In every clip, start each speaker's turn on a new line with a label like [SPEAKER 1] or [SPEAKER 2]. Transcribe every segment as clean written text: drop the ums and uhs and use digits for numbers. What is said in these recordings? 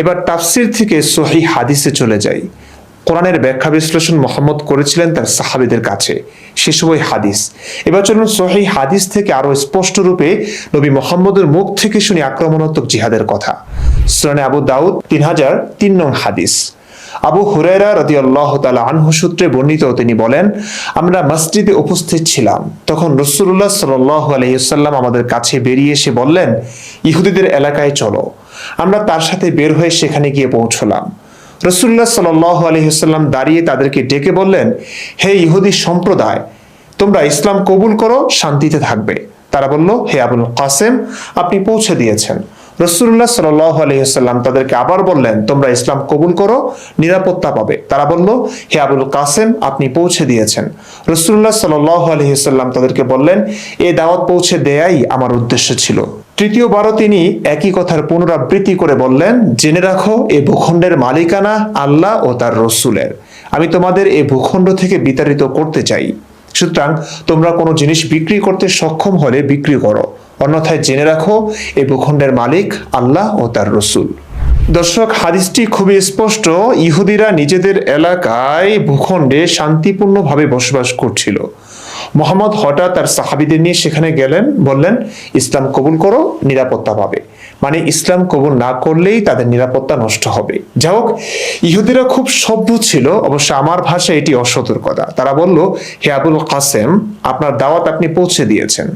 [SPEAKER 1] এবার তাফসির থেকে সহিহ হাদিসে চলে যাই। কোরআনের ব্যাখ্যা বিশ্লেষণ মুহাম্মদ করেছিলেন তার সাহাবীদের কাছে, সে সময় হাদিস। এবার চলুন সহিহ হাদিস থেকে আরো স্পষ্ট রূপে নবী মুহাম্মদের মুখ থেকে শুনি আক্রমণাত্মক জিহাদের কথা। সুনানে আবু দাউদ 3003 নং হাদিস। আবু হুরায়রা রাদিয়াল্লাহু তাআলা আনহু সূত্রে বর্ণিত, তিনি বলেন, আমরা মসজিদে উপস্থিত ছিলাম, তখন রাসূলুল্লাহ সাল্লাল্লাহু আলাইহি ওয়াসাল্লাম আমাদের কাছে বেরিয়ে এসে বললেন, ইহুদিদের এলাকায় চলো। আমরা তার সাথে বের হয়ে সেখানে গিয়ে পৌঁছলাম। রাসূলুল্লাহ সাল্লাল্লাহু আলাইহি ওয়াসাল্লাম দাঁড়িয়ে তাদেরকে ডেকে বললেন, হে ইহুদি সম্প্রদায়, তোমরা ইসলাম কবুল করো, শান্তিতে থাকবে। তারা বলল, হে আবুল কাসেম, আপনি পৌঁছে দিয়েছেন। রাসূলুল্লাহ সাল্লাল্লাহু আলাইহি ওয়াসাল্লাম তাদেরকে আবার বললেন, তোমরা ইসলাম কবুল করো, নিরাপত্তা পাবে। তারা বলল, হে আবুল কাসেম, আপনি পৌঁছে দিয়েছেন। রাসূলুল্লাহ সাল্লাল্লাহু আলাইহি ওয়াসাল্লাম তাদেরকে বললেন, এই দাওয়াত পৌঁছে দেয়াই আমার উদ্দেশ্য ছিল। তৃতীয়বারও তিনি একই কথার পুনরাবৃত্তি করে বললেন, জেনে রাখো, এ ভূখণ্ডের মালিকানা আল্লাহ ও তার রসুলের। আমি তোমাদের এই ভূখণ্ড থেকে বিতাড়িত করতে চাই। সুতরাং তোমরা কোনো জিনিস বিক্রি করতে সক্ষম হলে বিক্রি করো, অন্যথায় জেনে রাখো, এই ভূখণ্ডের মালিক আল্লাহ ও তার রসুল। দর্শক, হাদিসটি খুবই স্পষ্ট। ইহুদিরা নিজেদের এলাকায় ভূখণ্ডে শান্তিপূর্ণভাবে বসবাস করছিল। মুহাম্মদ হঠাৎ তার সাহাবীদের নিয়ে সেখানে গেলেন, বললেন, ইসলাম কবুল করো, নিরাপত্তা পাবে। মানে ইসলাম কবুল না করলেই তাদের নিরাপত্তা নষ্ট হবে। যাই হোক, ইহুদিরা খুব সভ্য ছিল, অবশ্য আমার ভাষায় এটি অসতর্কতা। তারা বলল, হে আবুল কাসেম, আপনার দাওয়াত আপনি পৌঁছে দিয়েছেন।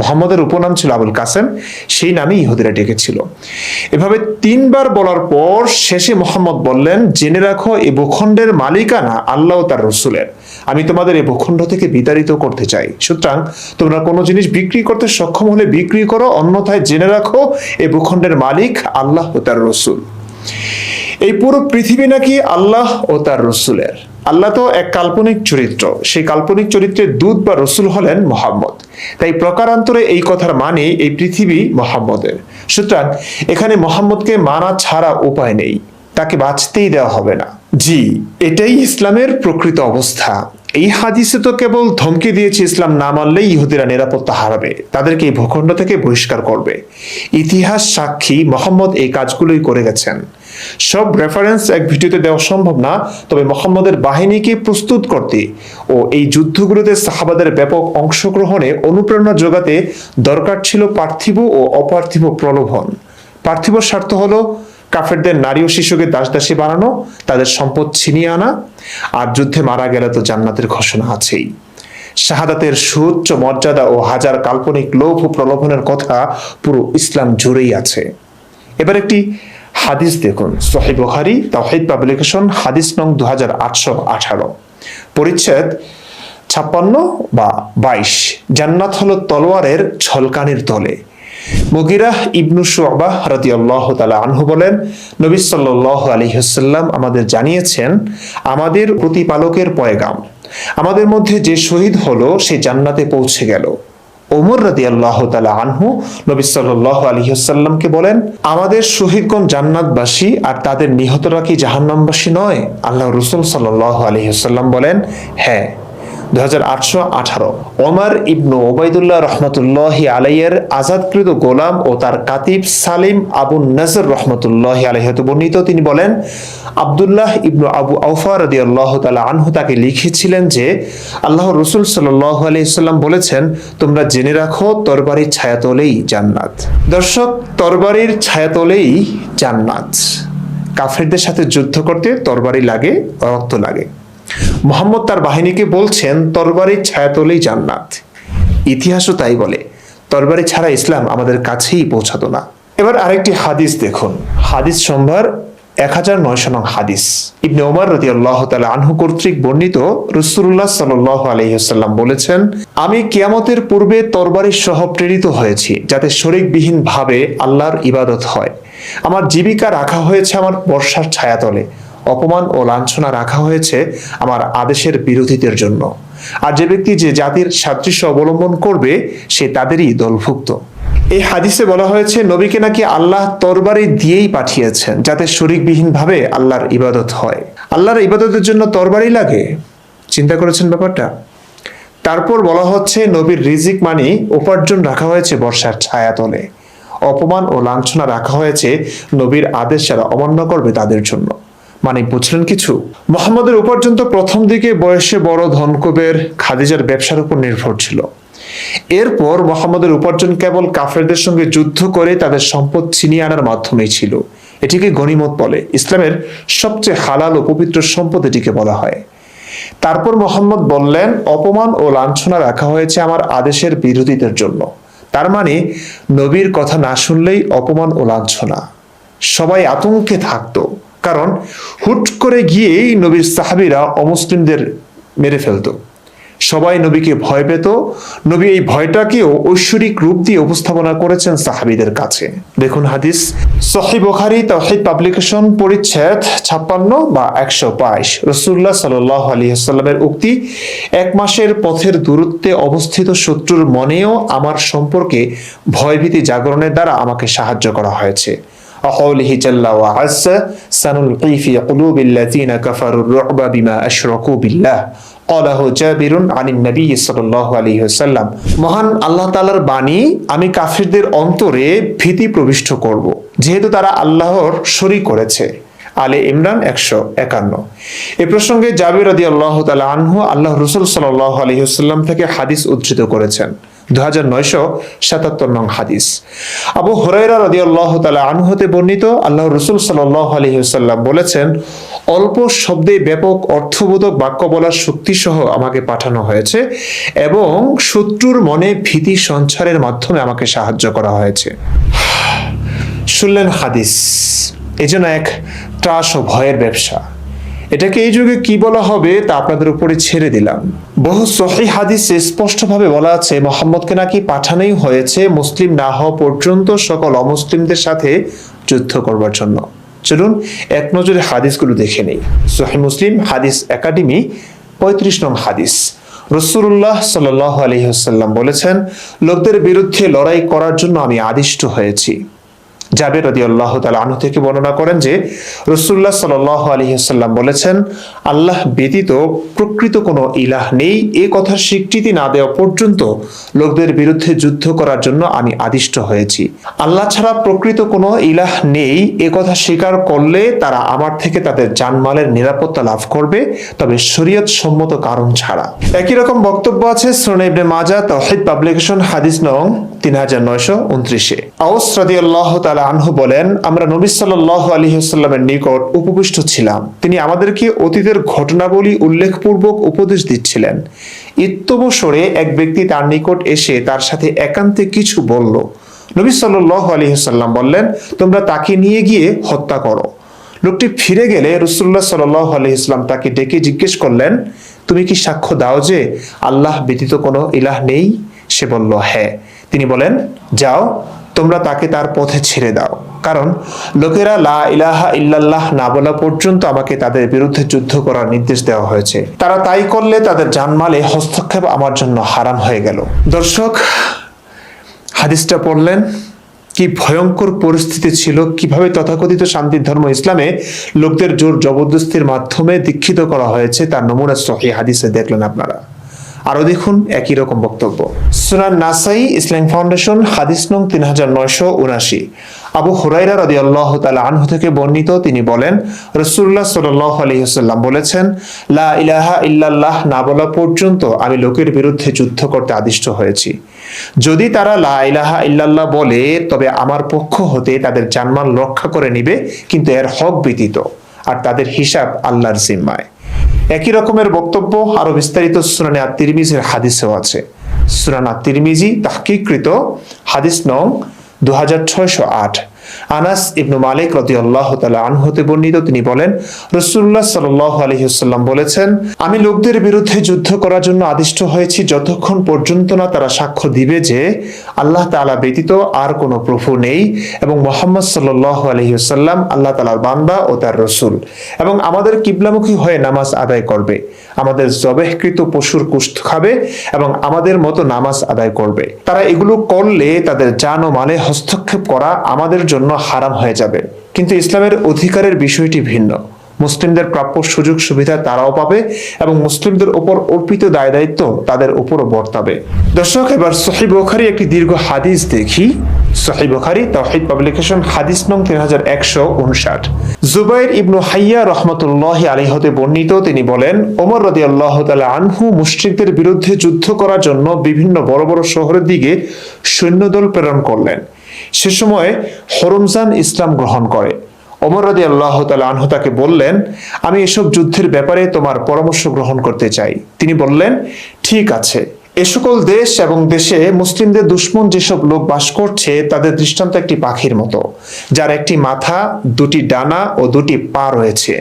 [SPEAKER 1] মুহাম্মদের উপনাম ছিল আবুল কাসেম, সেই নামে ইহুদিরা ডেকেছিল। এভাবে 3 বার বলার পর শেষে মুহাম্মদ বললেন, জেনে রাখো, এই ভূখণ্ডের মালিকানা আল্লাহ ও তার রসুলের। আমি তোমাদের এই ভূখণ্ড থেকে বিতাড়িত করতে চাই। সুতরাং তোমরা কোনো জিনিস বিক্রি করতে সক্ষম হলে বিক্রি করো, অন্যথায় জেনে রাখো, এই ভূখণ্ডের মালিক আল্লাহ ও তার রসুল। এই পুরো পৃথিবী নাকি আল্লাহ ও তার রসুলের। আল্লাহ তো এক কাল্পনিক চরিত্র, সেই কাল্পনিক চরিত্রের দূত বা রসুল হলেন মুহাম্মদ। তাই প্রকারান্তরে এই কথার মানে এই পৃথিবী মুহাম্মদের। সুতরাং এখানে মুহাম্মদকে মানা ছাড়া উপায় নেই, তাকে বাঁচতেই দেওয়া হবে না। জি, এটাই ইসলামের প্রকৃত অবস্থা। এই হাদিসে তো কেবল ধমকি দিয়েছে, ইসলাম না মানলেই ইহুদিরা নিরাপত্তা হারাবে, তাদেরকে এই ভূখণ্ড থেকে বহিষ্কার করবে। ইতিহাস সাক্ষী, মুহাম্মদ এই কাজগুলোই করে গেছেন। সব রেফারেন্স এক ভিডিওতে দেওয়া সম্ভব না, তবে মুহাম্মদের বাহিনীকে প্রস্তুত করতে ও এই যুদ্ধগুলোতে সাহাবাদের ব্যাপক অংশগ্রহণে অনুপ্রেরণা যোগাতে দরকার ছিল পার্থিব ও অপার্থিব প্রলোভন। পার্থিব স্বার্থ হলো কাফেরদের নারী ও শিশুকে দাসদাসী বানানো, তাদের সম্পদ ছিনিয়ে আনা, আর যুদ্ধে মারা গেলে তো জান্নাতের ঘোষণা আছেই। শাহাদাতের সুউচ্চ মর্যাদা ও হাজার কাল্পনিক লোভ ও প্রলোভনের কথা পুরো ইসলাম জুড়েই আছে। এবার একটি হাদিস দেখুন, সহিহ বুখারী তাওহীদ পাবলিকেশন, হাদিস নং 2818, পরিচ্ছেদ 56 বা 22। জান্নাত হলো তলোয়ারের ঝলকানির তলে। মুগিরাহ ইবনু শুআবাহ রাদিয়াল্লাহু তাআলা আনহু বলেন, নবী সাল্লাল্লাহু আলাইহি ওয়াসাল্লাম আমাদের জানিয়েছেন, আমাদের প্রতিপালকের পয়গাম, আমাদের মধ্যে যে শহীদ হলো সে জান্নাতে পৌঁছে গেল। ওমর রাদিয়াল্লাহু তাআলা আনহু নবী সাল্লাল্লাহু আলাইহি ওয়াসাল্লামকে বলেন, আমাদের শহীদগণ জান্নাতবাসী আর তাদের নিহতরা কি জাহান্নামবাসী নয়? আল্লাহর রাসূল সাল্লাল্লাহু আলাইহি ওয়াসাল্লাম বলেন, হ্যাঁ। 2818। ওমর ইবনু ওবাইদুল্লাহ রহমতুল্লাহি আলাইহির আজাদকৃত গোলাম ও তার কাতিব সালিম আবু নজর রহমতুল্লাহি আলাইহি হতে বর্ণিত, তিনি বলেন, আব্দুল্লাহ ইবনু আবু আওফা রাদিয়াল্লাহু তাআলা আনহু তাকে লিখেছিলেন যে আল্লাহর রাসূল সাল্লাল্লাহু আলাইহি ওয়াসাল্লাম বলেছেন, তোমরা জেনে রাখো, তরবারির ছায়াতলেই জান্নাত। দর্শক, তরবারির ছায়াতলেই জান্নাত। কাফেরদের সাথে যুদ্ধ করতে তরবারি লাগে, রক্ত লাগে। মুহাম্মদ তার বাহিনীকে বলছেন, তরবারির ছায়াতলেই জান্নাত। ইতিহাসও তাই বলে, তরবারি ছাড়া ইসলাম আমাদের কাছেই পৌঁছাতো না। এবার আরেকটি হাদিস দেখুন, হাদিস সম্ভার 1900 নং হাদিস। ইবনে ওমর রাদিয়াল্লাহু তাআলা আনহু কর্তৃক বর্ণিত, রাসূলুল্লাহ সাল্লাল্লাহু আলাইহি ওয়াসাল্লাম বলেছেন, আমি কিয়ামতের পূর্বে তরবারি সহ প্রেরিত হয়েছি, যাতে শরীকবিহীন ভাবে আল্লাহর ইবাদত হয়। আমার জীবিকা রাখা হয়েছে আমার বর্ষার ছায়াতলে, অপমান ও লাঞ্ছনা রাখা হয়েছে আমার আদেশের বিরোধীদের জন্য। আর যে ব্যক্তি যে জাতির সাদৃশ্য অবলম্বন করবে সে তাদেরই দলভুক্ত। এই হাদিসে বলা হয়েছে, নবীকে নাকি আল্লাহ তরবারি দিয়েই পাঠিয়েছেন, যাতে শরীকবিহীন ভাবে আল্লাহর ইবাদত হয়। আল্লাহর ইবাদতের জন্য তরবারি লাগে? চিন্তা করেছেন ব্যাপারটা? তারপর বলা হচ্ছে, নবীর রিজিক মানে উপার্জন রাখা হয়েছে বর্ষার ছায়াতলে, অপমান ও লাঞ্ছনা রাখা হয়েছে নবীর আদেশ যারা অমান্য করবে তাদের জন্য। মানে বুঝলেন কিছু? মোহাম্মদের উপার্জন তো প্রথম দিকে বয়সে বড় ধনকুবের খাদিজার ব্যবসার উপর নির্ভর ছিল। এরপর মোহাম্মদের উপার্জন কেবল কাফেরদের সঙ্গে যুদ্ধ করে তাদের সম্পদ ছিনিয়ে আনার মাধ্যমেই ছিল। এটিকে গনিমত বলে। ইসলামের সবচেয়ে হালাল ও পবিত্র সম্পদ এটিকে বলা হয়। তারপর মোহাম্মদ বললেন, অপমান ও লাঞ্ছনা রাখা হয়েছে আমার আদেশের বিরোধীদের জন্য। তার মানে নবীর কথা না শুনলেই অপমান ও লাঞ্ছনা। সবাই আতঙ্কে থাকতো, কারণ হুট করে গিয়েই নবীর সাহাবীরা অমুসলিমদের মেরে ফেলতো। সবাই নবীকে ভয় পেত। নবী এই ভয়টাকেও ঐশ্বরিক রূপ দিয়ে উপস্থাপনা করেছেন সাহাবীদের কাছে। দেখুন হাদিস, সহিহ বুখারী তাওহীদ পাবলিকেশন পরিচ্ছেদ 56 বা 122। রাসূলুল্লাহ সাল্লাল্লাহু আলাইহি ওয়াসাল্লামের উক্তি, 1 মাসের পথের দূরত্বে অবস্থিত শত্রুর মনেও আমার সম্পর্কে ভয়ভীতি জাগরণের দ্বারা আমাকে সাহায্য করা হয়েছে। وقوله جل وعز سنلقي في قلوب الذين كفروا الرعب بما أشركوا بالله قاله جابر عن النبي صلى الله عليه وسلم। মহান আল্লাহ তাআলার বাণী, আমি কাফিরদের অন্তরে ভীতি প্রবিষ্ট করব, যেহেতু তারা আল্লাহর শরীক করেছে। আলে ইমরান 151। এই প্রসঙ্গে জাবির রাদিয়াল্লাহু তাআলা আনহু আল্লাহ রাসূল সাল্লাল্লাহু আলাইহি ওয়াসাল্লাম থেকে হাদিস উদ্ধৃত করেছেন। 2977 নং হাদিস। আবু হুরায়রা রাদিয়াল্লাহু তাআলা আনহু হতে বর্ণিত, আল্লাহ রাসূল সাল্লাল্লাহু আলাইহি ওয়াসাল্লাম বলেছেন, অল্প শব্দে ব্যাপক অর্থবোধক বাক্য বলার শক্তি সহ আমাকে পাঠানো হয়েছে এবং শত্রুর মনে ভীতি সঞ্চারের মাধ্যমে আমাকে সাহায্য করা হয়েছে। শুনলেন হাদিস, এজন্য এক ত্রাস ও ভয়ের ব্যবসা। এটাকে এই যুগে কি বলা হবে তা আপনাদের উপরে ছেড়ে দিলাম। বহু সহিহ হাদিসে স্পষ্টভাবে বলা আছে মুহাম্মদকে নাকি পাঠানোই হয়েছে মুসলিম না হওয়া পর্যন্ত সকল অমুসলিমদের সাথে যুদ্ধ করবার জন্য। চলুন এক নজরে হাদিসগুলো দেখে নেই। সহিহ মুসলিম হাদিস একাডেমি 35 নং হাদিস। রাসূলুল্লাহ সাল্লাল্লাহু আলাইহি ওয়াসাল্লাম বলেছেন, লোকদের বিরুদ্ধে লড়াই করার জন্য আমি আদিষ্ট হয়েছি। জাবের রাদিয়াল্লাহু তাআলা আনহু থেকে বর্ণনা করেন যে রাসূলুল্লাহ সাল্লাল্লাহু আলাইহি ওয়াসাল্লাম বলেছেন, আল্লাহ ব্যতীত প্রকৃত কোনো ইলাহ নেই এ কথার স্বীকৃতি না দেওয়া পর্যন্ত লোকদের বিরুদ্ধে যুদ্ধ করার জন্য আমি আদিষ্ট হয়েছি। আল্লাহ ছাড়া প্রকৃত কোনো ইলাহ নেই এ কথা স্বীকার করলে তারা আমার থেকে তাদের জানমালের নিরাপত্তা লাভ করবে, তবে শরীয়ত সম্মত কারণ ছাড়া। একই রকম বক্তব্য আছে সুনান ইবনে মাজাহ তাওহীদ পাবলিকেশন হাদিস নং 3929-এ। আওস রাদিয়াল্লাহু তাআলা আনহু বলেন, আমরা নবী সাল্লাল্লাহু আলাইহি ওয়াসাল্লামের নিকট উপবিষ্ট ছিলাম। তিনি আমাদেরকে অতীতের ঘটনাবলী উল্লেখপূর্বক উপদেশ দিচ্ছিলেন। ইত্যবসরে এক ব্যক্তি তার নিকট এসে তার সাথে একান্তে কিছু বলল। নবী সাল্লাল্লাহু আলাইহি ওয়াসাল্লাম বললেন, তোমরা তাকে নিয়ে গিয়ে হত্যা করো। লোকটি ফিরে গেলে রাসূলুল্লাহ সাল্লাল্লাহু আলাইহি ওয়াসাল্লাম তাকে ডেকে জিজ্ঞেস করলেন, তুমি কি সাক্ষ্য দাও যে আল্লাহ ব্যতীত কোনো ইলাহ নেই? সে বলল, হ্যাঁ। তিনি বলেন, যাও, তোমরা তাকে তার পথে ছেড়ে দাও, কারণ লোকেরা লা ইলাহা ইল্লাল্লাহ না বলা পর্যন্ত আমাকে তাদের বিরুদ্ধে যুদ্ধ করার নির্দেশ দেওয়া হয়েছে। তারা তাই করলে তাদের জানমালে হস্তক্ষেপ আমার জন্য হারাম হয়ে গেল। দর্শক, হাদিসটা পড়লেন, কি ভয়ঙ্কর পরিস্থিতি ছিল, কিভাবে তথাকথিত শান্তির ধর্ম ইসলামে লোকদের জোর জবরদস্তির মাধ্যমে দীক্ষিত করা হয়েছে তার নমুনা সহিহ হাদিসে দেখলেন আপনারা। আরো দেখুন একই রকম বক্তব্য সুনান নাসাই ইসলাম ফাউন্ডেশন হাদিস নং 3979। আবু হুরায়রা রাদিয়াল্লাহু তাআলা আনহু থেকে বর্ণিত, তিনি বলেন, রাসূলুল্লাহ সাল্লাল্লাহু আলাইহি ওয়াসাল্লাম বলেছেন, লা ইলাহা ইল্লাল্লাহ না বলা পর্যন্ত আমি লোকের বিরুদ্ধে যুদ্ধ করতে আদিষ্ট হয়েছি। যদি তারা লা ইলাহা ইল্লাল্লাহ বলে তবে আমার পক্ষ হতে তাদের জানমাল রক্ষা করে নিবে, কিন্তু এর হক ব্যতীত, আর তাদের হিসাব আল্লাহর জিম্মায়। একই রকমের বক্তব্য আরো বিস্তারিত সুনানে আত-তিরমিজির হাদিসেও আছে। সুনান আত-তিরমিজি তাহকিককৃত হাদিস নং 2608। আনাস ইবনে মালিক রাদিয়াল্লাহু তাআলা আনহু হতে বর্ণিত, তিনি বলেন, রাসূলুল্লাহ সাল্লাল্লাহু আলাইহি ওয়াসাল্লাম বলেছেন, আমি লোকদের বিরুদ্ধে যুদ্ধ করার জন্য আদিষ্ট হয়েছি যতক্ষণ পর্যন্ত না তারা সাক্ষ্য দিবে যে আল্লাহ তাআলা ব্যতীত আর কোনো প্রভু নেই এবং মুহাম্মদ সাল্লাল্লাহু আলাইহি ওয়াসাল্লাম আল্লাহ তাআলার বান্দা ও তার রাসূল, এবং আমাদের কিবলামুখী হয়ে নামাজ আদায় করবে, আমাদের জবেহকৃত পশুর গোশত খাবে এবং আমাদের মতো নামাজ আদায় করবে। তারা এগুলো করলে তাদের জান ও মালে হস্তক্ষেপ করা আমাদের জন্য হারাম হয়ে যাবে। কিন্তু ইসলামের অধিকারের বিষয়টি ভিন্ন। মুসলিমদের প্রাপ্য সুযোগ সুবিধা তারাও পাবে এবং মুসলিমদের উপর অর্পিত দায় দায়িত্ব তাদের উপরও বর্তাবে। দর্শক, এবার সহিহ বুখারী একটি দীর্ঘ হাদিস দেখি। সহিহ বুখারী তাওহীদ পাবলিকেশন, হাদিস নং 3159। জুবাইর ইবনু হাইয়া রাহমাতুল্লাহি আলাইহি হতে বর্ণিত, তিনি বলেন, ওমর রাদিয়াল্লাহু তাআলা আনহু মুশরিকদের বিরুদ্ধে যুদ্ধ করার জন্য বিভিন্ন বড় বড় শহরের দিকে সৈন্যদল প্রেরণ করলেন। সে সময় হরমজান ইসলাম গ্রহণ করে। ওমর রাদিয়াল্লাহু তাআলা আনহু তাকে বললেন, আমি এসব যুদ্ধের ব্যাপারে তোমার পরামর্শ গ্রহণ করতে চাই। তিনি বললেন, ঠিক আছে। এ সকল দেশ এবং দেশে মুসলিমদের দুশমন যেসব লোক বাস করছে তাদের দৃষ্টান্ত একটি পাখির মতো, যার একটি মাথা, দুটি ডানা ও দুটি পা রয়েছে।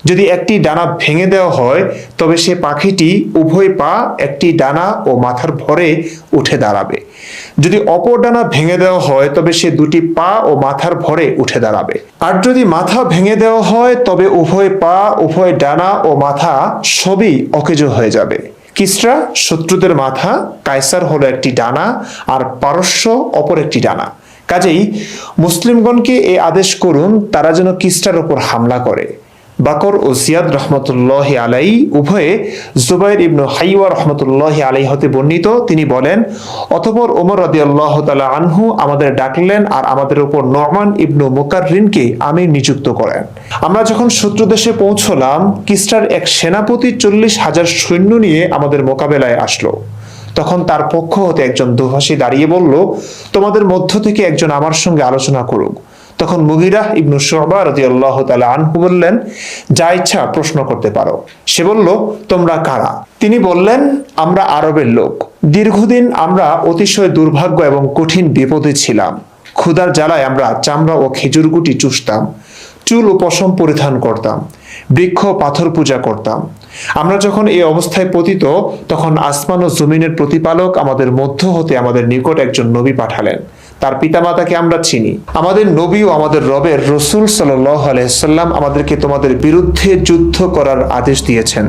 [SPEAKER 1] যদি একটি ডানা ভেঙে দেওয়া হয় তবে সে পাখিটি উভয় পা, একটি ডানা ও মাথার ভরে উঠে দাঁড়াবে। যদি অপর ডানা ভেঙে দেওয়া হয় তবে সে দুটি পা ও মাথার ভরে উঠে দাঁড়াবে। আর যদি মাথা ভেঙে দেওয়া হয় তবে উভয় পা, উভয় ডানা ও মাথা সবই অকেজো হয়ে যাবে। কিসরা শত্রুদের মাথা, কায়সার হলো একটি ডানা, আর পারস্য অপর একটি ডানা। কাজেই মুসলিমগণকে এই আদেশ করুন তারা যেন কিসরার উপর হামলা করে। বাকর ও জিয়াদ রহমতুল্লাহি আলাইহি উভয়ে জুবাইর ইবনু হাইয়া রহমতুল্লাহি আলাইহি হতে বর্ণিত, তিনি বলেন, অতঃপর ওমর রাদিয়াল্লাহু তাআলা আনহু আমাদের ডাকলেন আর আমাদের উপর নু'মান ইবনু মুকাররিনকে আমির নিযুক্ত করেন। আমরা যখন শত্রু দেশে পৌঁছলাম, কিসরার এক সেনাপতি 40,000 সৈন্য নিয়ে আমাদের মোকাবেলায় আসলো। তখন তার পক্ষ হতে একজন দোভাষী দাঁড়িয়ে বলল, তোমাদের মধ্য থেকে একজন আমার সঙ্গে আলোচনা করুক। তখন মুগিরা ইবনু শুবা রাদিয়াল্লাহু তাআলা আনহু বললেন, যা ইচ্ছা প্রশ্ন করতে পারো। সে বলল, তোমরা কারা? তিনি বললেন, আমরা আরবের লোক। দীর্ঘদিন আমরা অতিশয় দুর্ভাগ্য এবং কঠিন বিপদে ছিলাম। ক্ষুধার জ্বালায় আমরা চামড়া ও খেজুর গুটি চুষতাম, চুল ও পশম পরিধান করতাম, বৃক্ষ পাথর পূজা করতাম। আমরা যখন এই অবস্থায় পতিত তখন আসমান ও জমিনের প্রতিপালক আমাদের মধ্য হতে আমাদের নিকট একজন নবী পাঠালেন। তার পিতামাতাকে আমরা চিনি। আমাদের নবী ও আমাদের রবের রাসূল সাল্লাল্লাহু আলাইহি সাল্লাম আমাদেরকে তোমাদের বিরুদ্ধে যুদ্ধ করার আদেশ দিয়েছেন,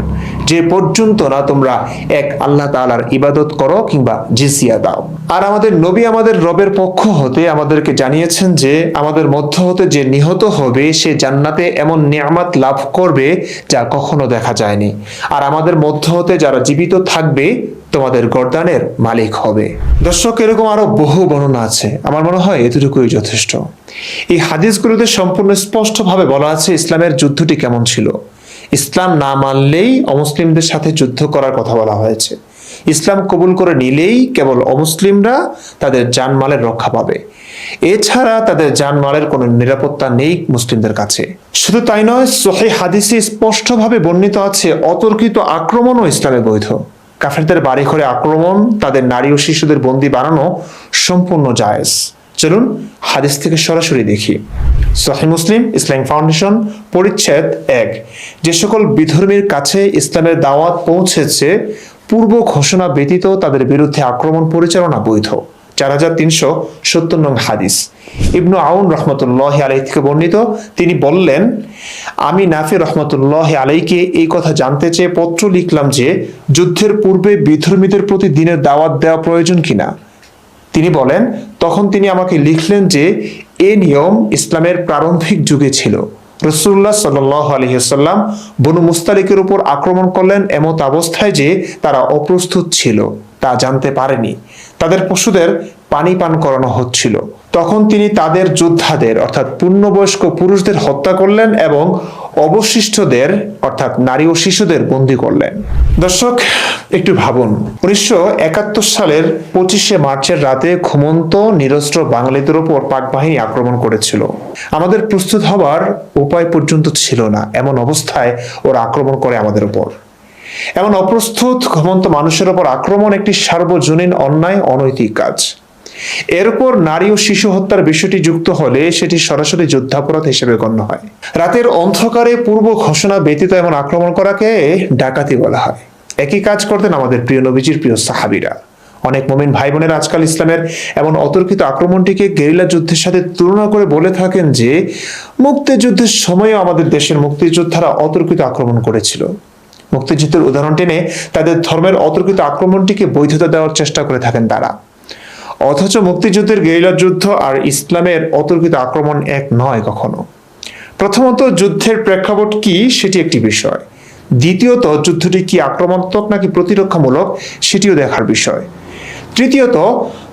[SPEAKER 1] যে পর্যন্ত না তোমরা এক আল্লাহ তাআলার ইবাদত করো কিংবা জিজিয়া দাও। আর আমাদের নবী আমাদের রবের পক্ষ হতে আমাদেরকে জানিয়েছেন যে আমাদের মধ্য হতে যে নিহত হবে সে জান্নাতে এমন নিয়ামত লাভ করবে যা কখনো দেখা যায়নি। আর আমাদের মধ্য হতে যারা জীবিত থাকবে তোমাদের গর্দানের মালিক হবে। দর্শক, এরকম আরো বহু বর্ণনা আছে, আমার মনে হয় এতটুকুই যথেষ্ট। এই হাদিসগুলোতে সম্পূর্ণ স্পষ্টভাবে বলা আছে ইসলামের যুদ্ধটি কেমন ছিল। ইসলাম না মানলেই অমুসলিমদের সাথে যুদ্ধ করার কথা বলা হয়েছে। ইসলাম কবুল করে নিলেই কেবল অমুসলিমরা তাদের জানমালের রক্ষা পাবে, এছাড়া তাদের জানমালের কোনো নিরাপত্তা নেই মুসলিমদের কাছে। শুধু তাই নয়, সহিহ হাদিসে স্পষ্টভাবে বর্ণিত আছে অতর্কিত আক্রমণও ইসলামে বৈধ। কাফেরদের বাড়ি ঘরে আক্রমণ, তাদের নারী ও শিশুদের বন্দী বানানো সম্পূর্ণ জায়েজ। চলুন হাদিস থেকে সরাসরি দেখি। সহিহ মুসলিম ইসলামিক ফাউন্ডেশন, পরিচ্ছেদ 1। যে সকল বিধর্মীর কাছে ইসলামের দাওয়াত পৌঁছেছে পূর্ব ঘোষণা ব্যতীত তাদের বিরুদ্ধে আক্রমণ পরিচালনা বৈধ। 4370 নং হাদিস। ইবনু আউন রহমতুল্লাহি আলাইহি থেকে বর্ণিত, তিনি বললেন, আমি নাফি রহমতুল্লাহি আলাইহিকে এই কথা জানতে চেয়ে পত্র লিখলাম যে যুদ্ধের পূর্বে বিধর্মীদের প্রতি দ্বীনের দাওয়াত দেওয়া প্রয়োজন কিনা। তিনি বলেন, তখন তিনি আমাকে লিখলেন যে এ নিয়ম ইসলামের প্রারম্ভিক যুগে ছিল। রাসূলুল্লাহ সাল্লাল্লাহু আলাইহি ওয়াসাল্লাম বনু মুস্তালিকের উপর আক্রমণ করলেন এমত অবস্থায় যে তারা অপ্রস্তুত ছিল, তা জানতে পারেনি। তাদের পশুদের পানি পান করানো হচ্ছিল। তখন তিনি তাদের যোদ্ধাদের অর্থাৎ পূর্ণবয়স্ক পুরুষদের হত্যা করলেন এবং অবশিষ্টদের অর্থাৎ নারী ও শিশুদের বন্দী করলেন। দর্শক, একটু ভাবুন, 1971 সালের 25শে মার্চের রাতে ঘুমন্ত নিরস্ত্র বাঙালিদের উপর পাক বাহিনী আক্রমণ করেছিল। আমাদের প্রস্তুত হবার উপায় পর্যন্ত ছিল না, এমন অবস্থায় ওরা আক্রমণ করে আমাদের উপর। এমন অপ্রস্তুত ঘুমন্ত মানুষের উপর আক্রমণ একটি সার্বজনীন অন্যায়, অনৈতিক কাজ। এর উপর নারী ও শিশু হত্যার বিষয়টি যুক্ত হলে সেটি সরাসরি যুদ্ধাপরাধ হিসেবে গণ্য হয়। রাতের অন্ধকারে পূর্ব ঘোষণা ব্যতীত এমন আক্রমণ করাকে ডাকাতি বলা হয়। একই কাজ করতেন আমাদের প্রিয় নবীজির প্রিয় সাহাবীরা। অনেক মুমিন ভাই বোনের আজকাল ইসলামের এমন অতর্কিত আক্রমণটিকে গেরিলা যুদ্ধের সাথে তুলনা করে বলে থাকেন যে মুক্তিযুদ্ধের সময়ও আমাদের দেশের মুক্তিযোদ্ধারা অতর্কিত আক্রমণ করেছিল। মুক্তিযুদ্ধের উদাহরণ টেনে তাদের ধর্মের অতর্কিত আক্রমণটিকে বৈধতা দেওয়ার চেষ্টা করে থাকেন তারা। অথচ মুক্তিযুদ্ধের গেরিলা যুদ্ধ আর ইসলামের অতর্কিত আক্রমণ এক নয় কখনো। প্রথমত, যুদ্ধের প্রেক্ষাপট কি সেটি একটি বিষয়। দ্বিতীয়ত, যুদ্ধটি কি আক্রমণাত্মক নাকি প্রতিরক্ষামূলক সেটিও দেখার বিষয়। তৃতীয়ত,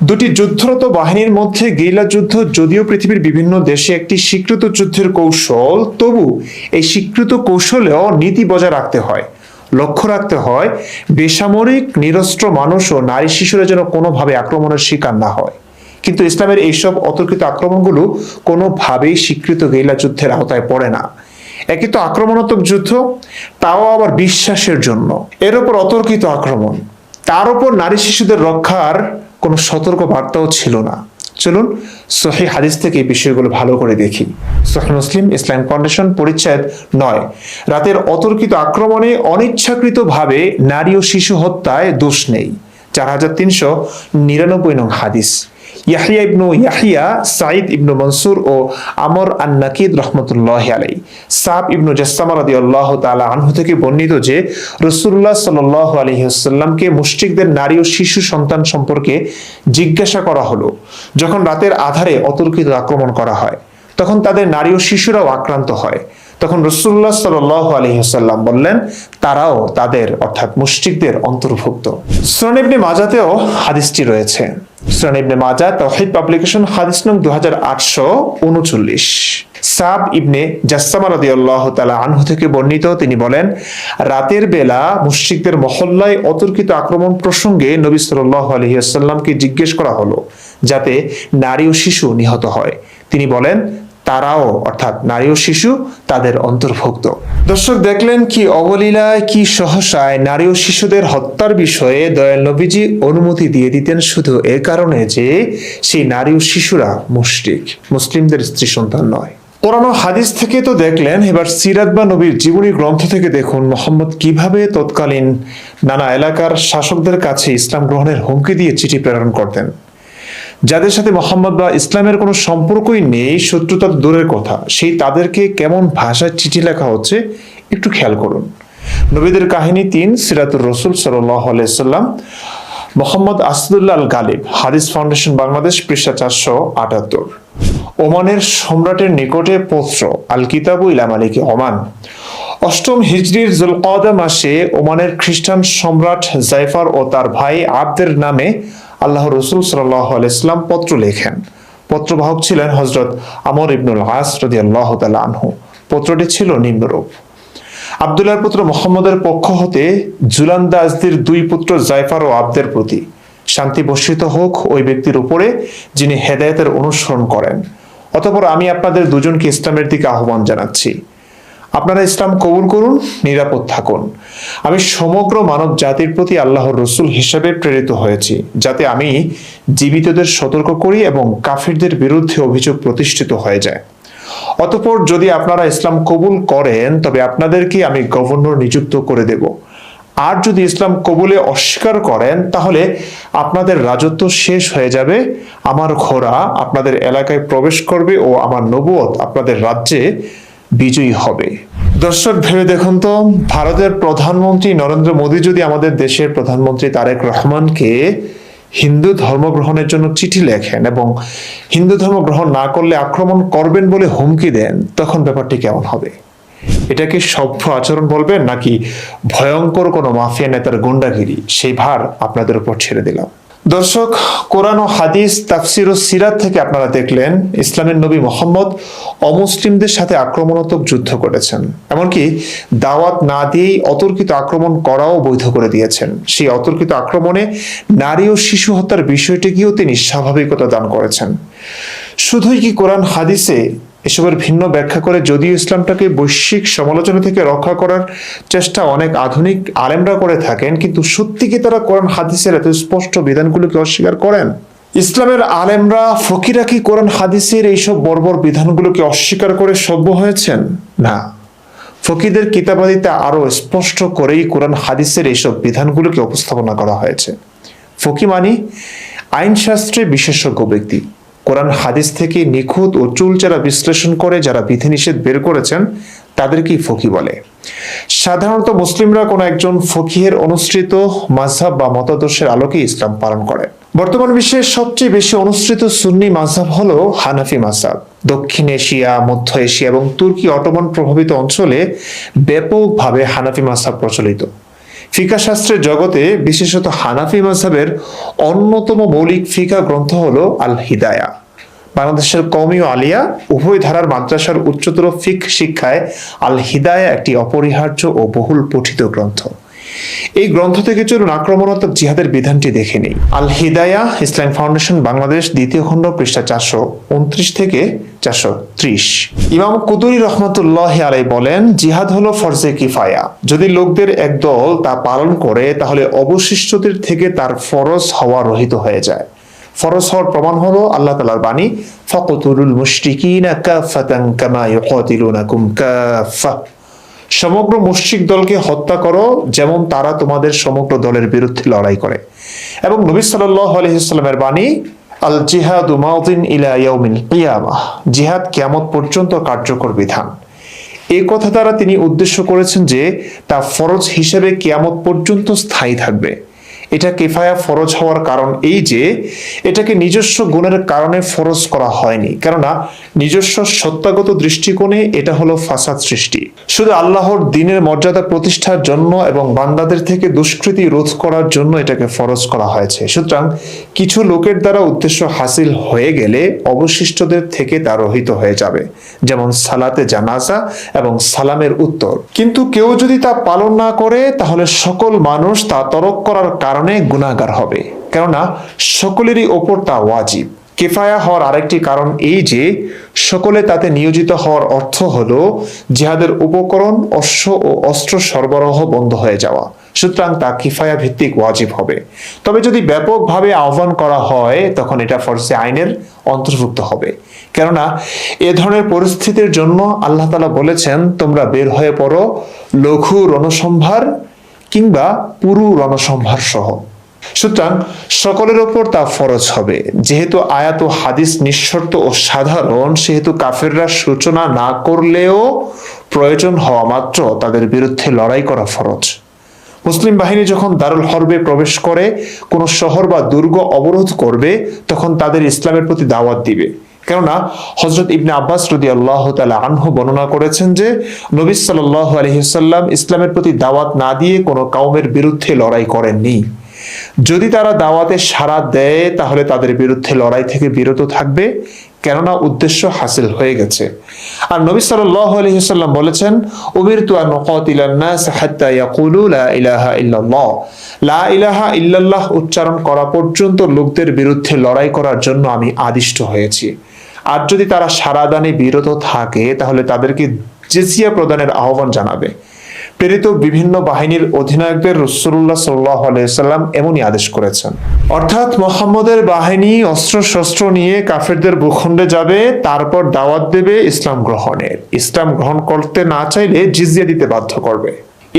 [SPEAKER 1] দুটি যুদ্ধরত বাহিনীর মধ্যে গেরিলা যুদ্ধ যদিও পৃথিবীর বিভিন্ন দেশে একটি স্বীকৃত যুদ্ধের কৌশল, তবু এই স্বীকৃত কৌশলেও নীতি বজায় রাখতে হয়। লক্ষ্য রাখতে হয় বেসামরিক নিরস্ত্র মানুষ ও নারী শিশুরা যেন কোনোভাবে আক্রমণের শিকার না হয়। কিন্তু ইসলামের এইসব অতর্কিত আক্রমণগুলো কোনোভাবেই স্বীকৃত গেরিলা যুদ্ধের আওতায় পড়ে না। একই তো আক্রমণাত্মক যুদ্ধ, তাও আবার বিশ্বাসের জন্য, এর উপর অতর্কিত আক্রমণ, তার উপর নারী শিশুদের রক্ষার কোনো সতর্ক বার্তাও ছিল না। চলুন সহিহ হাদিস থেকে এই বিষয়গুলো ভালো করে দেখি। সহিহ মুসলিম ইসলাম ফাউন্ডেশন পরিচ্ছেদ 9, রাতের অতর্কিত আক্রমণে অনিচ্ছাকৃতভাবে নারী ও শিশু হত্যায় দোষ নেই। 4399 নং হাদিস। ইয়াহিয়া ইবনু ইয়াহিয়া, সাঈদ ইবনু মনসুর ও আমর আন-নাকিদ রাহমাতুল্লাহি আলাইহি সাব ইবনু জাসসামা রাদিয়াল্লাহু তাআলা আনহু থেকে বর্ণিত যে রাসূলুল্লাহ সাল্লাল্লাহু আলাইহি ওয়াসাল্লামকে মুশরিকদের নারী ও শিশু সন্তান সম্পর্কে জিজ্ঞাসা করা হলো। যখন রাতের আধারে অতর্কিত আক্রমণ করা হয়, তখন তাদের নারী ও শিশুরাও আক্রান্ত হয়। তখন রাসূলুল্লাহ সাল্লাল্লাহু আলাইহি ওয়াসাল্লাম বললেন, তারাও তাদের অর্থাৎ মুশরিকদের অন্তর্ভুক্ত। সুনান ইবনে মাজাতেও হাদিসটি রয়েছে। সুনান ইবনে মাজাহ তাওহীদ পাবলিকেশন হাদিস নং 2839। সাব ইবনে জাসসামা রাদিয়াল্লাহু তাআলা আনহু থেকে বর্ণিত, তিনি বলেন, রাতের বেলা মুশরিকদের মহল্লায় অতর্কিত আক্রমণ প্রসঙ্গে নবী সাল্লাল্লাহু আলাইহি ওয়াসাল্লামকে জিজ্ঞেস করা হলো যাতে নারী ও শিশু নিহত হয়। তিনি বলেন, তারাও অর্থাৎ নারী ও শিশু তাদের অন্তর্ভুক্ত। দর্শক, দেখলেন কি অবলীলায়, কি সহসায় নারী ও শিশুদের হত্যার বিষয়ে দয়াল নবীজি অনুমতি দিয়ে দিতেন শুধু এ কারণে যে সেই নারী ও শিশুরা মুশরিক, মুসলিমদের স্ত্রী সন্তান নয়। কোরআন ও হাদিস থেকে তো দেখলেন, এবার সিরাত বা নবীর জীবনী গ্রন্থ থেকে দেখুন মুহাম্মদ কিভাবে তৎকালীন নানা এলাকার শাসকদের কাছে ইসলাম গ্রহণের হুমকি দিয়ে চিঠি প্রেরণ করতেন। যাদের সাথে মোহাম্মদ বা ইসলামের কোনো সম্পর্কই নেই, শত্রুতা দূরের কথা, সেই তাদেরকে কেমন ভাষায় চিঠি লেখা হচ্ছে একটু খেয়াল করুন। নবীদের কাহিনী 3, সিরাতুর রাসূল সাল্লাল্লাহু আলাইহি সাল্লাম। মোহাম্মদ আসাদুল্লাহ আল গালিব, হাদিস ফাউন্ডেশন বাংলাদেশ, পৃষ্ঠা 478। ওমানের সম্রাটের নিকটে পত্র, আল কিতাবু ইলা মালিকি ওমান। 8ম হিজরির যুলকাদা মাসে ওমানের খ্রিস্টান সম্রাট জাইফার ও তার ভাই আবদের নামে আল্লাহ রসুল সাল্লাল্লাহু আলাইহি সাল্লাম পত্র লেখেন। পত্রবাহক ছিলেন হযরত আমর ইবনুল আস রাদিয়াল্লাহু তাআলা আনহু। পত্রটি ছিল নিম্নরূপ: আব্দুল্লাহর পুত্র মুহাম্মদের পক্ষ হতে জুলান্দাজদের 2 পুত্র জাইফার ও আবদের প্রতি শান্তি বর্ষিত হোক ওই ব্যক্তির উপরে যিনি হেদায়েতের অনুসরণ করেন। অতঃপর আমি আপনাদের দুজনকে ইসলামের দিকে আহ্বান জানাচ্ছি। আপনারা ইসলাম কবুল করুন, নিরাপদ থাকুন। আমি সমগ্র মানব জাতির প্রতি আল্লাহর রসুল হিসেবে প্রেরিত হয়েছি, যাতে আমি জীবিতদের সতর্ক করি এবং কাফিরদের বিরুদ্ধে অভিযোগ প্রতিষ্ঠিত হয়ে যায়। অতঃপর যদি আপনারা ইসলাম কবুল করেন তবে আপনাদেরকে আমি গভর্নর নিযুক্ত করে দেব। আর যদি ইসলাম কবুলে অস্বীকার করেন তাহলে আপনাদের রাজত্ব শেষ হয়ে যাবে, আমার ঘোড়া আপনাদের এলাকায় প্রবেশ করবে ও আমার নবুয়ত আপনাদের রাজ্যে বিজয়ী হবে। দর্শক, ভেবে দেখুন তো, ভারতের প্রধানমন্ত্রী নরেন্দ্র মোদী যদি আমাদের দেশের প্রধানমন্ত্রী তারেক রহমানকে হিন্দু ধর্ম গ্রহণের জন্য চিঠি লেখেন এবং হিন্দু ধর্ম গ্রহণ না করলে আক্রমণ করবেন বলে হুমকি দেন, তখন ব্যাপারটি কেমন হবে? এটা কি সভ্য আচরণ বলবেন নাকি ভয়ঙ্কর কোনো মাফিয়া নেতার গুন্ডাগিরি? সেই ভার আপনাদের উপর ছেড়ে দিলাম। দর্শক, কোরআন ও হাদিস, তাফসির ও সিরাত থেকে আপনারা দেখলেন ইসলামের নবী মুহাম্মদ অমুসলিমদের সাথে আক্রমণাত্মক যুদ্ধ করেছেন, এমনকি দাওয়াত না দিয়েই অতর্কিত আক্রমণ করাও বৈধ করে দিয়েছেন। সেই অতর্কিত আক্রমণে নারী ও শিশু হত্যার বিষয়টিকেও তিনি স্বাভাবিকতা দান করেছেন। শুধুই কি কোরআন হাদিসে এসবের ভিন্ন ব্যাখ্যা করে যদিও ইসলামটাকে বৈশ্বিক সমালোচনা থেকে রক্ষা করার চেষ্টা অনেক আধুনিক আলেমরা করে থাকেন, কিন্তু সত্যি কি তারা কোরআন হাদিসের এত স্পষ্ট বিধানগুলোকে অস্বীকার করেন? ইসলামের আলেমরা, ফকিরা কি কোরআন হাদিসের এইসব বর্বর বিধানগুলোকে অস্বীকার করে সভ্য হয়েছেন? না, ফকিদের কিতাবাদিতে আরো স্পষ্ট করেই কোরআন হাদিসের এইসব বিধানগুলোকে উপস্থাপনা করা হয়েছে। ফকি মানে আইনশাস্ত্রে বিশেষজ্ঞ ব্যক্তি। কোরআন হাদিস থেকে নিখুঁত ও চুলচেরা বিশ্লেষণ করে যারা বিধিনিষেধ বের করেছেন তাদেরকেই ফকি বলে। সাধারণত মুসলিমরা কোনো একজন ফকিহের অনুসৃত মাযহাব বা মতাদর্শের আলোকে ইসলাম পালন করে। বর্তমান বিশ্বের সবচেয়ে বেশি অনুসৃত সুন্নি মাযহাব হলো হানাফি মাযহাব। দক্ষিণ এশিয়া, মধ্য এশিয়া এবং তুর্কি অটোমান প্রভাবিত অঞ্চলে ব্যাপকভাবে হানাফি মাযহাব প্রচলিত। ফিকাহ শাস্ত্রের জগতে বিশেষত হানাফি মাযহাবের অন্যতম মৌলিক ফিকাহ গ্রন্থ হলো আল হিদায়া। বাংলাদেশের কওমি ও আলিয়া উভয় ধারার মাদ্রাসার উচ্চতর ফিকহ শিক্ষায় আল হিদায়া একটি অপরিহার্য ও বহুল পঠিত গ্রন্থ। এই গ্রন্থ থেকে চলুন আক্রমণাত্মক জিহাদের বিধানটি দেখে নেই। আল হিদায়া, ইসলাম ফাউন্ডেশন বাংলাদেশ, দ্বিতীয় খণ্ড, পৃষ্ঠা 429 থেকে 430। ইমাম কুদুরি রহমাতুল্লাহ আলাই বলেন, জিহাদ হলো ফরজে কিফায়া। যদি লোকদের একদল তা পালন করে তাহলে অবশিষ্টদের থেকে তার ফরজ হওয়া রহিত হয়ে যায়। ফরজ হওয়ার প্রমাণ হলো আল্লাহ তাআলার বাণী, ফাকতুলুল মুশরিকিনা কাফাতান কামা ইউকাতিলুনাকুম কাফা। সমগ্র মুশরিক দলকে হত্যা করো যেমন তারা তোমাদের সমগ্র দলের বিরুদ্ধে লড়াই করে। এবং নবী সাল্লাল্লাহু আলাইহি ওয়াসাল্লামের বাণী, আল জিহাদু মাউদিন ইলা ইয়াউমিল কিয়ামাহ, জিহাদ কিয়ামত পর্যন্ত কার্যকর বিধান। এই কথা দ্বারা তিনি উদ্দেশ্য করেছেন যে তা ফরজ হিসেবে কিয়ামত পর্যন্ত স্থায়ী থাকবে। এটা কিফায়া ফরজ হওয়ার কারণ এই যে এটাকে নিজস্ব গুণের কারণে ফরজ করা হয়নি, কেননা নিজস্ব সত্তাগত দৃষ্টিকোণে এটা হলো ফাসাদ সৃষ্টি। শুধু আল্লাহর দ্বীনের মর্যাদা প্রতিষ্ঠার জন্য এবং বান্দাদের থেকে দুষ্কৃতি রোধ করার জন্য এটাকে ফরজ করা হয়েছে। সুতরাং কিছু লোকের দ্বারা উদ্দেশ্য হাসিল হয়ে গেলে অবশিষ্টদের থেকে তা রহিত হয়ে যাবে, যেমন সালাতে জানাজা এবং সালামের উত্তর। কিন্তু কেউ যদি তা পালন না করে তাহলে সকল মানুষ তা তরক করার কারণে গুনাহগার হবে, কেননা সকলেরই ওপর তা ওয়াজিব। কিফায়া হওয়ার আরেকটি কারণ এই যে সকলে তাতে নিয়োজিত হওয়ার অর্থ হলো জিহাদের উপকরণ, অশ্ব ও অস্ত্র সরবরাহ বন্ধ হয়ে যাওয়া। সুতরাং তা কিফায়া ভিত্তিক ওয়াজিব হবে। তবে যদি ব্যাপকভাবে আহ্বান করা হয় তখন এটা ফরজে আইনের অন্তর্ভুক্ত হবে, কেননা এ ধরনের পরিস্থিতির জন্য আল্লাহ তাআলা বলেছেন, তোমরা বের হয়ে পড়ো লঘু রণসম্ভার কিংবা পুরু রণসম্ভার সহ। সুতরাং সকলের ওপর তা ফরজ হবে। যেহেতু আয়াত ও হাদিস নিঃশর্ত ও সাধারণ, সেহেতু কাফেররা সূচনা না করলেও প্রয়োজন হওয়া মাত্র তাদের বিরুদ্ধে লড়াই করা ফরজ। মুসলিম বাহিনী যখন দারুল হরবে প্রবেশ করে কোনো শহর বা দুর্গ অবরোধ করবে তখন তাদের ইসলামের প্রতি দাওয়াত দিবে, কেননা হযরত ইবনে আব্বাস রাদিয়াল্লাহু তাআলা আনহু বর্ণনা করেছেন যে নবী সাল্লাল্লাহু আলাইহি ওয়াসাল্লাম ইসলামের প্রতি দাওয়াত না দিয়ে কোনো কওমের বিরুদ্ধে লড়াই করেননি। যদি তারা দাওয়াতে সাড়া দেয় তাহলে তাদের বিরুদ্ধে লড়াই থেকে বিরত থাকবে, কেননা উদ্দেশ্য হাসিল হয়ে গেছে। আর নবী সাল্লাল্লাহু আলাইহি ওয়াসাল্লাম বলেছেন, উমিরতু আন উকাতিলান নাস হাত্তা ইয়াকুলু লা ইলাহা ইল্লাল্লাহ, লা ইলাহা ইল্লাল্লাহ উচ্চারণ করা পর্যন্ত লোকদের বিরুদ্ধে লড়াই করার জন্য আমি আদিষ্ট হয়েছি। আর যদি তারা সারাদানে বিরত থাকে তাহলে তাদেরকে জিজিয়া প্রদানের আহ্বান জানাবে। প্রেরিত বিভিন্ন বাহিনীর অধিনায়কদের রাসূলুল্লাহ সাল্লাল্লাহু আলাইহি ওয়াসাল্লাম এমনই আদেশ করেছেন। অর্থাৎ মুহাম্মদের বাহিনী অস্ত্র শস্ত্র নিয়ে কাফেরদের ভূখণ্ডে যাবে, তারপর দাওয়াত দেবে ইসলাম গ্রহণের। ইসলাম গ্রহণ করতে না চাইলে জিজিয়া দিতে বাধ্য করবে।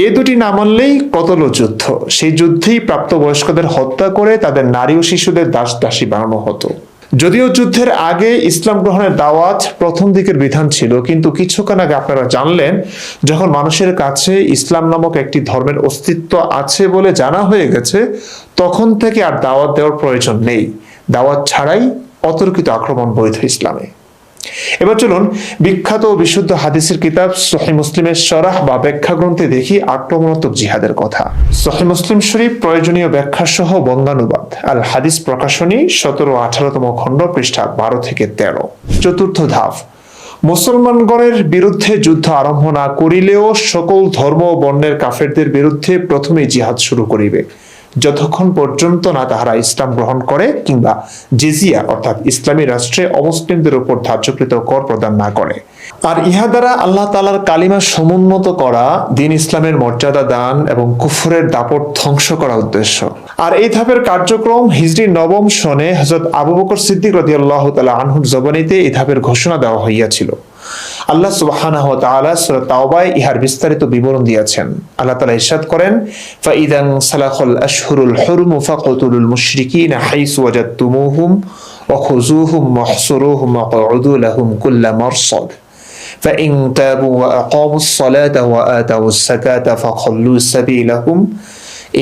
[SPEAKER 1] এ দুটি না মানলেই কতল যুদ্ধ। সেই যুদ্ধেই প্রাপ্তবয়স্কদের হত্যা করে তাদের নারী ও শিশুদের দাস দাসী বানানো হতো। যদিও যুদ্ধের আগে ইসলাম গ্রহণের দাওয়াত প্রথম দিকের বিধান ছিল, কিন্তু কিছুক্ষণ আগে আপনারা জানলেন যখন মানুষের কাছে ইসলাম নামক একটি ধর্মের অস্তিত্ব আছে বলে জানা হয়ে গেছে তখন থেকে আর দাওয়াত দেওয়ার প্রয়োজন নেই। দাওয়াত ছাড়াই অতর্কিত আক্রমণ বৈধ ইসলামে। এবার চলুন বিখ্যাত ও বিশুদ্ধ হাদিসের কিতাব সহিহ মুসলিমের শরহ বা ব্যাখ্যা গ্রন্থে দেখি আক্রমণাত্মক জিহাদের কথা। সহিহ মুসলিম শরীফ প্রয়োজনীয় ব্যাখ্যা সহ বঙ্গানুবাদ, আল হাদিস প্রকাশনী 17-18তম খণ্ড, পৃষ্ঠা 12 থেকে 13। চতুর্থ ধাপ, মুসলমানগণের বিরুদ্ধে যুদ্ধ আরম্ভ না করিলেও সকল ধর্ম ও বর্ণের কাফেরদের বিরুদ্ধে প্রথমেই জিহাদ শুরু করিবে, যতক্ষণ পর্যন্ত না তাহারা ইসলাম গ্রহণ করে কিংবা জিজিয়া অর্থাৎ ইসলামী রাষ্ট্রে অমুসলিমদের উপর ধার্যকৃত কর প্রদান না করে। আর ইহা দ্বারা আল্লাহ তাআলার কালিমা সমুন্নত করা, দ্বীন ইসলামের মর্যাদা দান এবং কুফরের দাপট ধ্বংস করা উদ্দেশ্য। আর এই ধাপের কার্যক্রম হিজরি 9ম সনে হযরত আবু বকর সিদ্দিক রাদিয়াল্লাহু তাআলা আনহুর জবানিতে এই ধাপের ঘোষণা দেওয়া হইয়াছিল। আল্লাহ সুবহানাহু ওয়া তাআলা সূরা তাওবায় ইহার বিস্তারিত বিবরণ দিয়েছেন। আল্লাহ তাআলা ইরশাদ করেন, ফাইদান সালাখাল আশহুরুল হুরুম ফাকতুলুল মুশরিকিনা হাইসু ওয়াজাদতুমুহুম ওয়া খুযুহুম ওয়াহসুরুহুম ওয়াকউদু লাহুম কুল্লা মারসাদ। فإن تابوا وأقاموا الصلاة وآتوا الزكاة فخلوا سبيلهم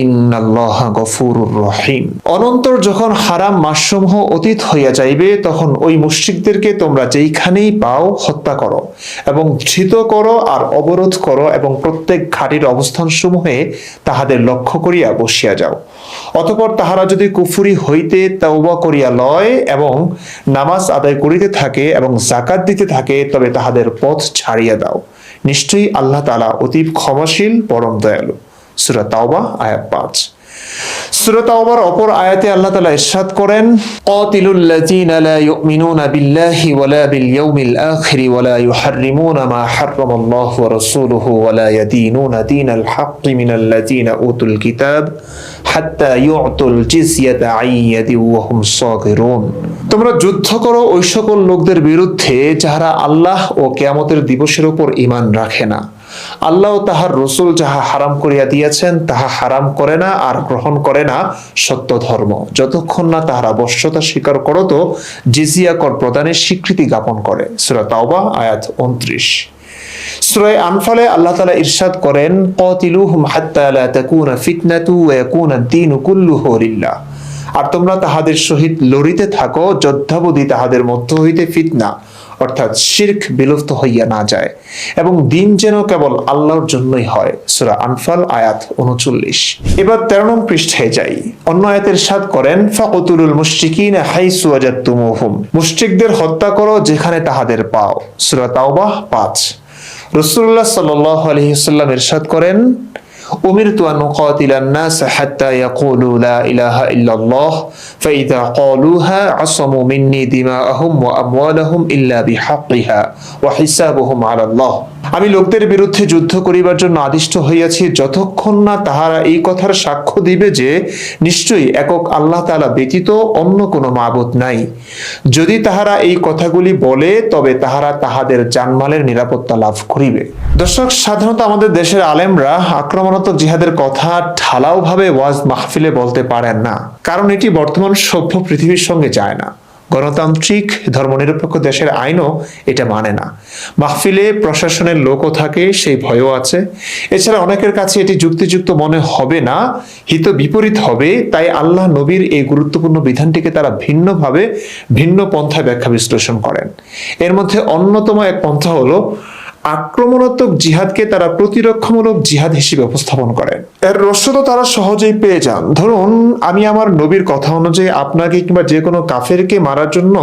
[SPEAKER 1] ইন্নাল্লাহা গফুরুর রহিম। অনন্তর যখন হারাম মাসসমূহ অতীত হইয়া যাইবে তখন ওই মুশরিকদেরকে তোমরা যেইখানেই পাও হত্যা করো এবং ধৃত করো আর অবরোধ করো এবং প্রত্যেক ঘাটির অবস্থানসমূহে তাহাদের লক্ষ্য করিয়া বসিয়া যাও। অতঃপর তাহারা যদি কুফরি হইতে তওবা করিয়া লয় এবং নামাজ আদায় করিতে থাকে এবং যাকাত দিতে থাকে তবে তাহাদের পথ ছাড়িয়া দাও। নিশ্চয়ই আল্লাহ তাআলা অতীব ক্ষমাশীল পরম দয়ালু। সূরা তাওবা আয়াত 5। সূরা তাওবার অপর আয়াতে আল্লাহ তাআলা ইরশাদ করেন, কাতিলুল লাযিনা লা ইউমিনুনা বিল্লাহি ওয়ালা বিল ইয়াউমিল আখির ওয়ালা ইউহাররিমুনা মা হাররামাল্লাহু ওয়া রাসূলুহু ওয়ালা ইয়াদিনুনা দীনাল হাক্কি মিনাল লাযিনা উতুল কিতাব হাত্তা ইউতুল জিজিয়াতা আন ইয়াদিন ওয়া হুম সাগিরুন। তোমরা যুদ্ধ করো ওই সকল লোকদের বিরুদ্ধে যাহারা আল্লাহ ও কিয়ামতের দিবসের উপর ঈমান রাখে না। আল্লাহ তাহার রসুল যাহা হারাম করিয়া দিয়েছেন তাহা হারাম করে না আর গ্রহণ করে না সত্য ধর্ম, যতক্ষণ না তাহারা বশ্যতা স্বীকার করত জিজিয়া কর প্রদানের স্বীকৃতি জ্ঞাপন করে। সূরা তাওবা আয়াত 29। সূরা আনফালে আল্লাহ তাআলা ইরশাদ করেন, কাতিলুহুম হাত্তা লা তাকুনা ফিতনাতু ওয়া ইয়াকুনা আদ-দীনু কুল্লুহু লিল্লাহ। আর তোমরা তাহাদের সহিত লড়িতে থাকো যদ্ধাবধি তাহাদের মধ্য হইতে ফিতনা অর্থাৎ শিরক বিলুপ্ত হইয়া না যায় এবং দিন যেন কেবল আল্লাহর জন্যই হয়। সূরা আনফাল আয়াত 39। এবার 13 নং পৃষ্ঠায় যাই। অন্য আয়াতে ইরশাদ করেন, ফাকতুলুল মুশরিকিনা হাইসু ওয়াজাদতুমুহুম। মুশরিকদের হত্যা করো যেখানে তাহাদের পাও। সূরা তাওবা 5। রাসূলুল্লাহ সাল্লাল্লাহু আলাইহি ওয়াসাল্লাম ইরশাদ করেন, উমিরতু আন উকাতিলান নাস হাত্তা ইয়াকুলু লা ইলাহা ইল্লাল্লাহ ফাইযা ক্বালুহা আসামু মিন্নি দিমাআহুম ওয়া আমওয়ালাহুম ইল্লা বিহাক্কিহা ওয়া হিসাবুহুম আলাল্লাহ। আমি লোকদের বিরুদ্ধে যুদ্ধ করিবার জন্য আদিষ্ট হইয়াছি যতক্ষণ না তাহারা এই কথার সাক্ষ্য দিবে যে নিশ্চয়ই একক আল্লাহ তাআলা ব্যতীত অন্য কোনো মাবুদ নাই। যদি তাহারা এই কথাগুলি বলে তবে তাহারা তাহাদের জানমালের নিরাপত্তা লাভ করিবে। দর্শক, সাধারণত আমাদের দেশের আলেমরা আক্রমণাত্মক জিহাদের কথা ঢালাও ভাবে ওয়াজ মাহফিলে বলতে পারেন না, কারণ এটি বর্তমান সভ্য পৃথিবীর সঙ্গে যায় না। গণতান্ত্রিক ধর্মনিরপেক্ষ দেশের আইনও এটা মানে না। মাহফিলে প্রশাসনের লোকও থাকে, সেই ভয়ও আছে। এছাড়া অনেকের কাছে এটি যুক্তিযুক্ত মনে হবে না, হিত বিপরীত হবে। তাই আল্লাহ নবীর এই গুরুত্বপূর্ণ বিধানটিকে তারা ভিন্নভাবে ভিন্ন পন্থায় ব্যাখ্যা বিশ্লেষণ করেন। এর মধ্যে অন্যতম এক পন্থা হলো আক্রমণাত্মক জিহাদকে তারা প্রতিরক্ষামূলক জিহাদ হিসেবে উপস্থাপন করেন। এর রসদও তারা সহজেই পেয়ে যান। ধরুন, আমি আমার নবীর কথা অনুযায়ী আপনাকে কিংবা যে কোনো কাফেরকে মারার জন্য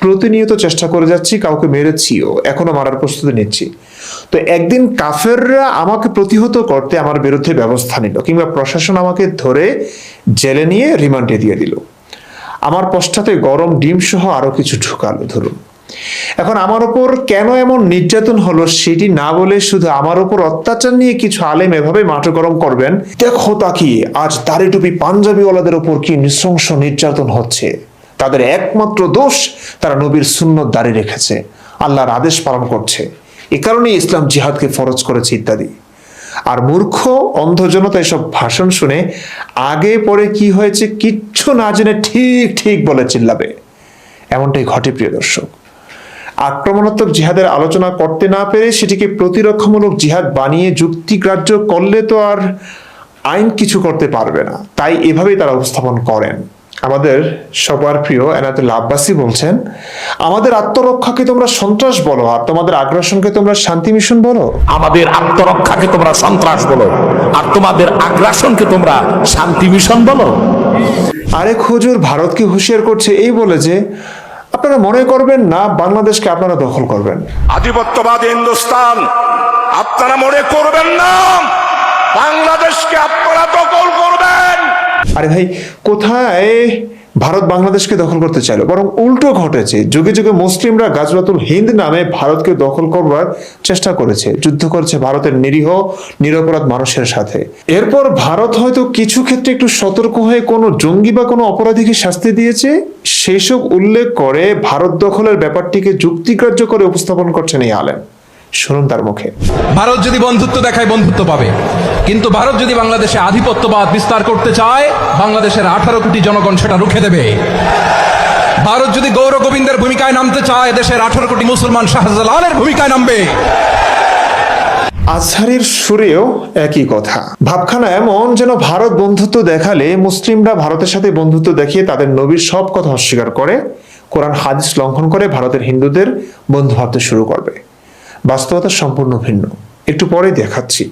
[SPEAKER 1] প্রতিনিয়ত চেষ্টা করে যাচ্ছি, কাউকে মেরেছিও, এখনো মারার প্রস্তুতি নিচ্ছি। তো একদিন কাফেররা আমাকে প্রতিহত করতে আমার বিরুদ্ধে ব্যবস্থা নিল, কিংবা প্রশাসন আমাকে ধরে জেলে নিয়ে রিমান্ডে দিয়ে দিল, আমার পশ্চাতে গরম ডিম সহ আরো কিছু ঢুকালো। ধরুন, এখন আমার উপর কেন এমন নির্যাতন হলো সেটি না বলে শুধু আমার উপর অত্যাচার নিয়ে কিছু আলেম এভাবে মাথা গরম করবেন, দেখো তাকিয়ে আজ দাড়ি টুপি পাঞ্জাবিওয়ালাদের উপর কি নৃশংস নির্যাতন হচ্ছে। তাদের একমাত্র দোষ তারা নবীর সুন্নত দাঁড়িয়ে রেখেছে, আল্লাহর আদেশ পালন করছে, এ কারণেই ইসলাম জিহাদকে ফরজ করেছে ইত্যাদি। আর মূর্খ অন্ধ জনতা এসব ভাষণ শুনে আগে পরে কি হয়েছে কিচ্ছু না জেনে ঠিক ঠিক বলে চিল্লাবে। এমনটাই ঘটে প্রিয় দর্শক। আক্রমণাত্মক জিহাদের আলোচনা করতে না পেরে সেটিকে প্রতিরক্ষামূলক জিহাদ বানিয়ে যুক্তিগ্রাহ্য করলে তো আর আইন কিছু করতে পারবে না। তাই এভাবেই তারা উপস্থাপন করেন। আমাদের সবার প্রিয় এনায়েতুল আব্বাসী বলছেন, আমাদের আত্মরক্ষাকে তোমরা সন্ত্রাস বলো আর তোমাদের আগ্রাসনকে তোমরা শান্তি মিশন বলো।
[SPEAKER 2] আমাদের আত্মরক্ষাকে তোমরা সন্ত্রাস বলো আর তোমাদের আগ্রাসনকে তোমরা শান্তি মিশন বলো।
[SPEAKER 1] আরেক হুজুর ভারতকে হুঁশিয়ার করছে এই বলে যে আপনারা মনে করবেন না বাংলাদেশকে আপনারা দখল করবেন।
[SPEAKER 3] আধিপত্যবাদী হিন্দুস্তান, আপনারা মনে করবেন না বাংলাদেশকে আপনারা দখল করবেন।
[SPEAKER 1] আরে ভাই, কোথায় ভারত বাংলাদেশকে দখল করতে চাইলো, বরং উল্টো ঘটেছে। যুগে যুগে মুসলিমরা গাজওয়াতুল হিন্দ নামে ভারতকে দখল করবার চেষ্টা করেছে, যুদ্ধ করেছে ভারতের নিরীহ নিরপরাধ মানুষের সাথে। এরপর ভারত হয়তো কিছু ক্ষেত্রে একটু সতর্ক হয়ে কোনো জঙ্গি বা কোনো অপরাধীকে শাস্তি দিয়েছে, সেসব উল্লেখ করে ভারত দখলের ব্যাপারটিকে যুক্তিগ্রাহ্য করে উপস্থাপন করছেন এই আলেম। শুনুন তার মুখে।
[SPEAKER 4] ভারত যদি বন্ধুত্ব দেখায় বন্ধুত্ব পাবে, কিন্তু ভারত যদি বাংলাদেশে আধিপত্যবাদ বিস্তার করতে চায় বাংলাদেশের 18 কোটি জনগণ সেটা রুখে দেবে। ভারত যদি গৌর গোবিন্দের ভূমিকায় নামতে চায়, দেশের 18 কোটি মুসলমান শাহজালালের ভূমিকায় নামবে।
[SPEAKER 1] আজহারের সুরেও একই কথা। ভাবখানা এমন যেন ভারত বন্ধুত্ব দেখালে মুসলিমরা ভারতের সাথে বন্ধুত্ব দেখিয়ে তাদের নবীর সব কথা অস্বীকার করে, কোরআন হাদিস লঙ্ঘন করে ভারতের হিন্দুদের বন্ধু ভাবতে শুরু করবে। বাস্তবতা সম্পূর্ণ ভিন্ন, একটু পরে দেখাচ্ছি।